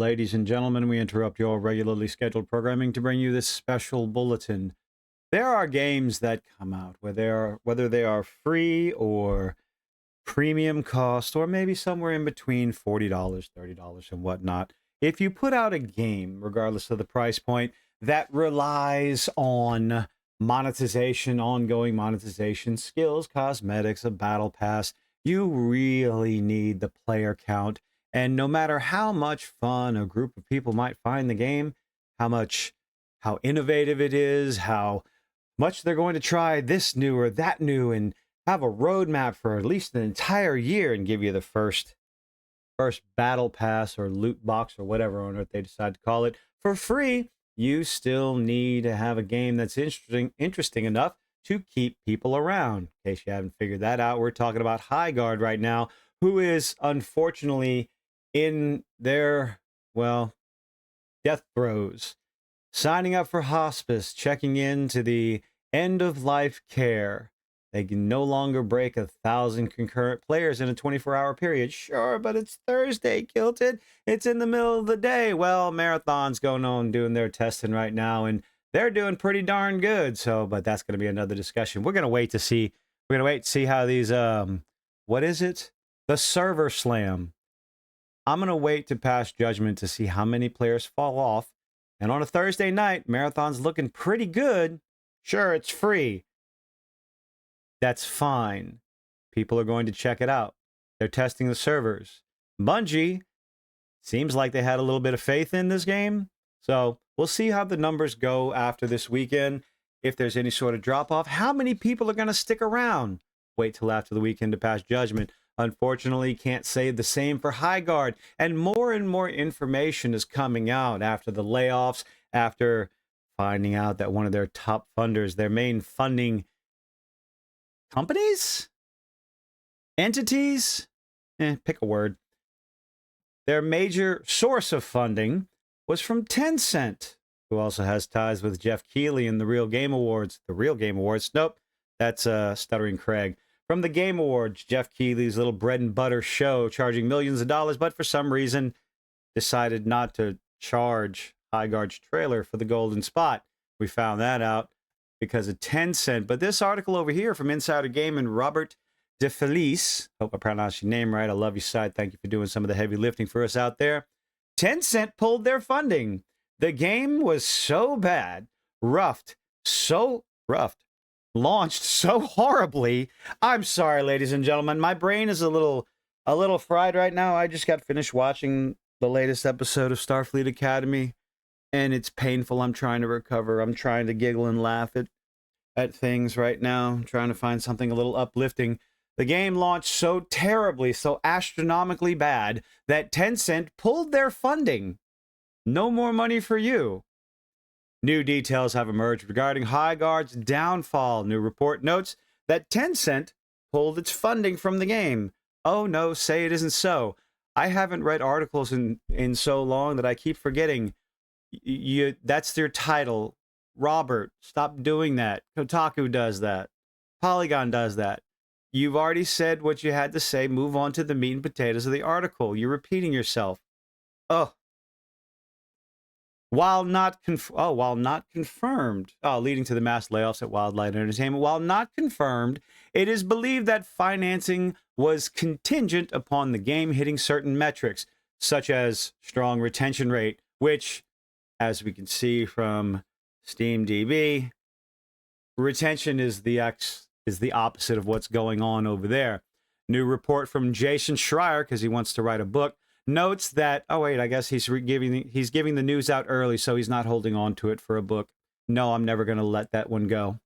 ladies and gentlemen. We interrupt your regularly scheduled programming to bring you this special bulletin. There are games that come out whether they are free or premium cost, or maybe somewhere in between $40, $30, and whatnot. If you put out a game, regardless of the price point, that relies on monetization, ongoing monetization, skills, cosmetics, a battle pass, you really need the player count. And no matter how much fun a group of people might find the game, how innovative it is, how much they're going to try this new or that new, and have a roadmap for at least an entire year and give you the first battle pass or loot box or whatever on earth they decide to call it for free, you still need to have a game that's interesting enough to keep people around. In case you haven't figured that out, we're talking about Highguard right now, who is unfortunately in their, well, death throes, signing up for hospice, checking into the end of life care. They can no longer break 1,000 concurrent players in a 24-hour period. Sure, but it's Thursday, Kilted. It's in the middle of the day. Well, Marathon's going on doing their testing right now, and they're doing pretty darn good. So, but that's going to be another discussion. We're going to wait to see. We're going to wait to see how these, what is it? The server slam. I'm going to wait to pass judgment to see how many players fall off. And on a Thursday night, Marathon's looking pretty good. Sure, it's free. That's fine. People are going to check it out. They're testing the servers. Bungie seems like they had a little bit of faith in this game. So we'll see how the numbers go after this weekend. If there's any sort of drop off, how many people are going to stick around? Wait till after the weekend to pass judgment. Unfortunately, can't say the same for Highguard. And more information is coming out after the layoffs, after finding out that one of their top funders, their main funding companies, entities, pick a word. Their major source of funding was from Tencent, who also has ties with Jeff Keighley and the Real Game Awards. The Real Game Awards? Nope, that's Stuttering Craig. From the Game Awards, Jeff Keighley's little bread and butter show, charging millions of dollars, but for some reason decided not to charge Highguard's trailer for the golden spot. We found that out because of Tencent. But this article over here from Insider Game and Robert DeFelice, hope I pronounced your name right. I love your site. Thank you for doing some of the heavy lifting for us out there. Tencent pulled their funding. The game was so bad, launched so horribly. I'm sorry, ladies and gentlemen. My brain is a little fried right now. I just got finished watching the latest episode of Starfleet Academy, and it's painful. I'm trying to recover. I'm trying to giggle and laugh at things right now. I'm trying to find something a little uplifting. The game launched so terribly, so astronomically bad, that Tencent pulled their funding. No more money for you. New details have emerged regarding Highguard's downfall. New report notes that Tencent pulled its funding from the game. Oh no, say it isn't so. I haven't read articles in so long that I keep forgetting. That's their title. Robert, stop doing that. Kotaku does that. Polygon does that. You've already said what you had to say. Move on to the meat and potatoes of the article. You're repeating yourself. Oh. While not confirmed, leading to the mass layoffs at Wildlight Entertainment. While not confirmed, it is believed that financing was contingent upon the game hitting certain metrics, such as strong retention rate, which, as we can see from SteamDB, retention is the opposite of what's going on over there. New report from Jason Schreier, because he wants to write a book, notes that, I guess he's giving the news out early, so he's not holding on to it for a book. No, I'm never going to let that one go.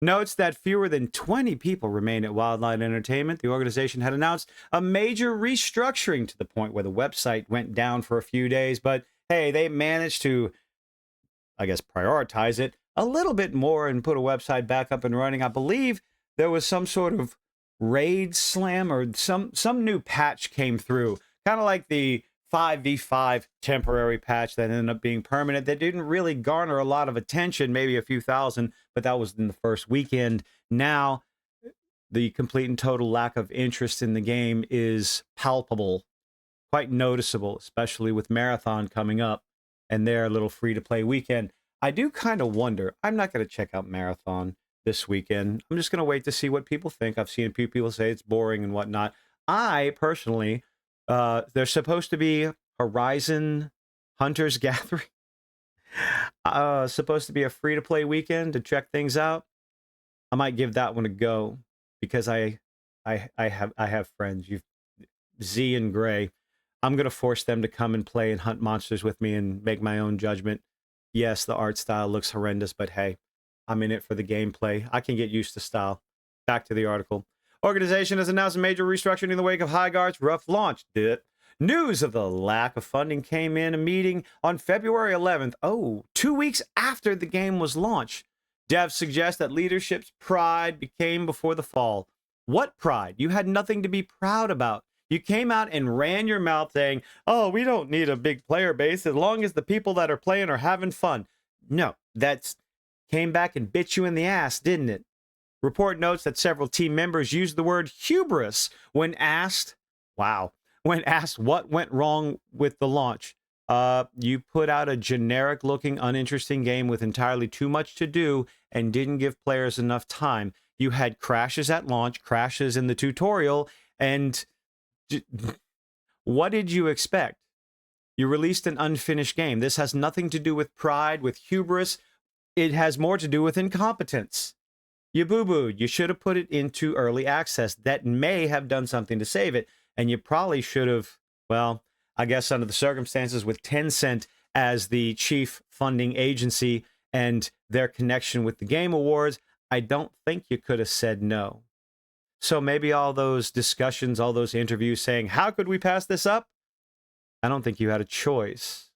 Notes that fewer than 20 people remain at Wildlight Entertainment. The organization had announced a major restructuring to the point where the website went down for a few days, but hey, they managed to, I guess, prioritize it a little bit more and put a website back up and running. I believe there was some sort of raid slam or some new patch came through, kind of like the 5v5 temporary patch that ended up being permanent. That didn't really garner a lot of attention, maybe a few thousand, but that was in the first weekend. Now, the complete and total lack of interest in the game is palpable. quite noticeable, especially with Marathon coming up and their little free-to-play weekend. I do kind of wonder. I'm not going to check out Marathon this weekend. I'm just going to wait to see what people think. I've seen a few people say it's boring and whatnot. I personally, there's supposed to be Horizon Hunters Gathering. Supposed to be a free-to-play weekend to check things out. I might give that one a go because I have friends. Z and Gray. I'm gonna force them to come and play and hunt monsters with me and make my own judgment. Yes, the art style looks horrendous, but hey, I'm in it for the gameplay. I can get used to style. Back to the article. Organization has announced a major restructuring in the wake of Highguard's rough launch. News of the lack of funding came in a meeting on February 11th. Oh, 2 weeks after the game was launched. Devs suggest that leadership's pride became before the fall. What pride? You had nothing to be proud about. You came out and ran your mouth saying, oh, we don't need a big player base as long as the people that are playing are having fun. No, that's came back and bit you in the ass, didn't it? Report notes that several team members used the word hubris when asked what went wrong with the launch. You put out a generic-looking, uninteresting game with entirely too much to do and didn't give players enough time. You had crashes at launch, crashes in the tutorial, and what did you expect? You released an unfinished game. This has nothing to do with pride, with hubris. It has more to do with incompetence. You boo-booed. You should have put it into early access. That may have done something to save it. And you probably should have, well, I guess under the circumstances with Tencent as the chief funding agency and their connection with the Game Awards, I don't think you could have said no. So maybe all those discussions, all those interviews saying, how could we pass this up? I don't think you had a choice.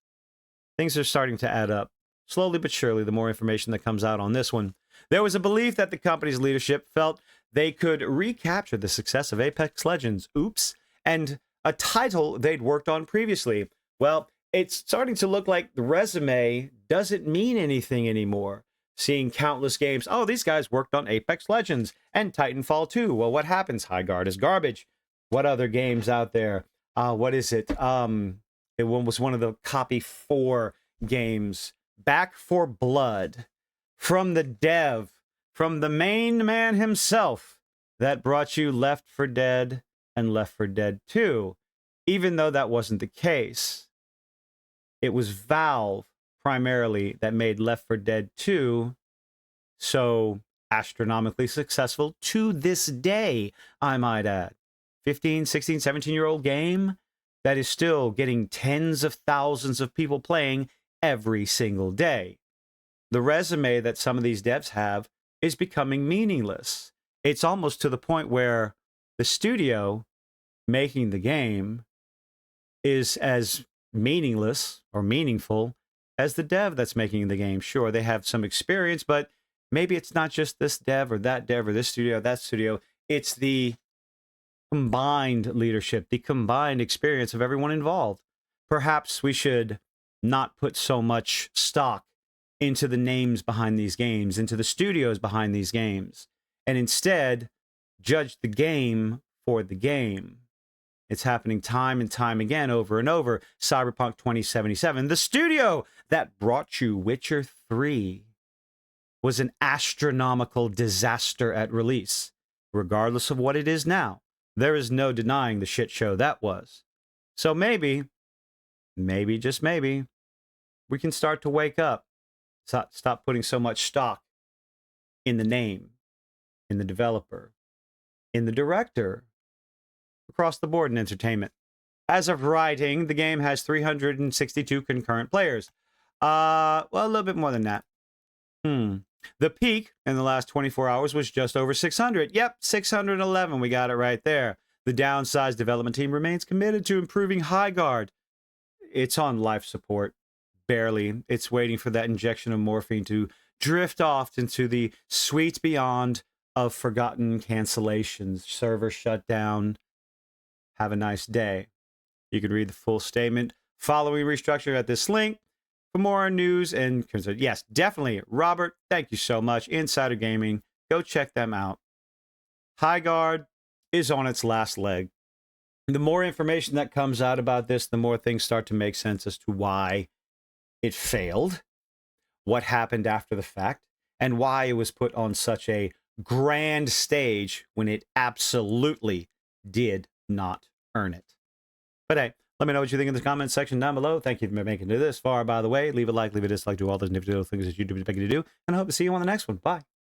Things are starting to add up. Slowly but surely, the more information that comes out on this one. There was a belief that the company's leadership felt they could recapture the success of Apex Legends. Oops. And a title they'd worked on previously. Well, it's starting to look like the resume doesn't mean anything anymore. Seeing countless games. Oh, these guys worked on Apex Legends and Titanfall 2. Well, what happens? Highguard is garbage. What other games out there? What is it? It was one of the copy 4 games. Back for Blood. From the dev. From the main man himself. That brought you Left 4 Dead and Left 4 Dead 2. Even though that wasn't the case. It was Valve primarily that made Left 4 Dead 2 so astronomically successful to this day, I might add. 15, 16, 17-year-old game that is still getting tens of thousands of people playing every single day. The resume that some of these devs have is becoming meaningless. It's almost to the point where the studio making the game is as meaningless or meaningful as the dev that's making the game. Sure, they have some experience, but maybe it's not just this dev or this studio, that studio. It's the combined leadership, the combined experience of everyone involved. Perhaps we should not put so much stock into the names behind these games, into the studios behind these games, and instead judge the game for the game. It's happening time and time again, over and over. Cyberpunk 2077, the studio that brought you Witcher 3, was an astronomical disaster at release. Regardless of what it is now, there is no denying the shit show that was. So maybe, just maybe, we can start to wake up. Stop putting so much stock in the name, in the developer, in the director, across the board in entertainment. As of writing, the game has 362 concurrent players. Well, a little bit more than that. The peak in the last 24 hours was just over 600. Yep, 611. We got it right there. The downsized development team remains committed to improving Highguard. It's on life support. Barely. It's waiting for that injection of morphine to drift off into the sweet beyond of forgotten cancellations. Server shut down. Have a nice day. You can read the full statement following restructuring at this link for more news and concern. Yes, definitely. Robert, thank you so much. Insider Gaming. Go check them out. Highguard is on its last leg. The more information that comes out about this, the more things start to make sense as to why it failed, what happened after the fact, and why it was put on such a grand stage when it absolutely did not earn it. But hey, let me know what you think in the comments section down below. Thank you for making it this far, by the way. Leave a like, leave a dislike, do all those nifty little things that YouTube is making you do. And I hope to see you on the next one. Bye.